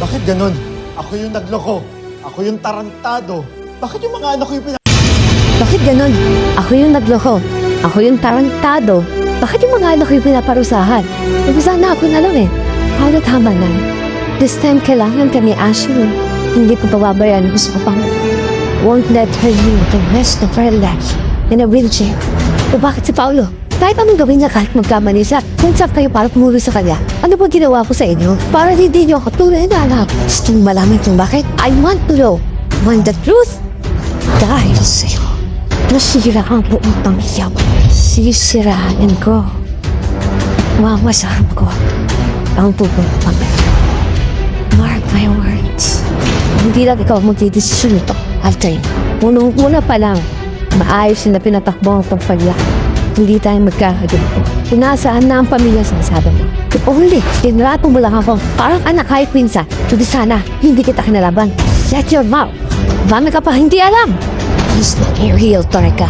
Bakit ganun? Ako yung nagloko. Ako yung tarantado. Bakit yung mga anak ko yung Bakit ganun? Ako yung nagloko. Ako yung tarantado. Bakit yung mga anak ko yung pinaparusahan? Sana ako na lang eh. Paano tama na eh? This time kailangan ka ni Ashley. Hindi ko pababayaan ang gusto ko pang won't let her live the rest of her life in a wheelchair. O bakit si Paolo? Kahit anong gawin niya kahit magkamali siya, kung saan kayo para pumuli sa kanya, ano ba ginawa ko sa inyo? Para hindi niyo ako tunay na anak. Gusto mong malaman kung bakit? I want to know when the truth dahil sa'yo. Nasira ang buong pamilya mo. Sisirain ko. Mamasarap ko ang buong pamilya. Mark my words. Hindi lang ikaw magdidesisyon ito, Altair. Unang-una pa lang, maayos na pinatakbo ang pagpagla. Hindi tayo magkakagulo. Kung nasaan na ang pamilya sinasabi mo. If only, tinrato mo lang ako parang anak kahit minsan. Kundi sana, hindi kita kinalaban. Shut your mouth. Bami ka pa hindi alam. He's not a real Torika.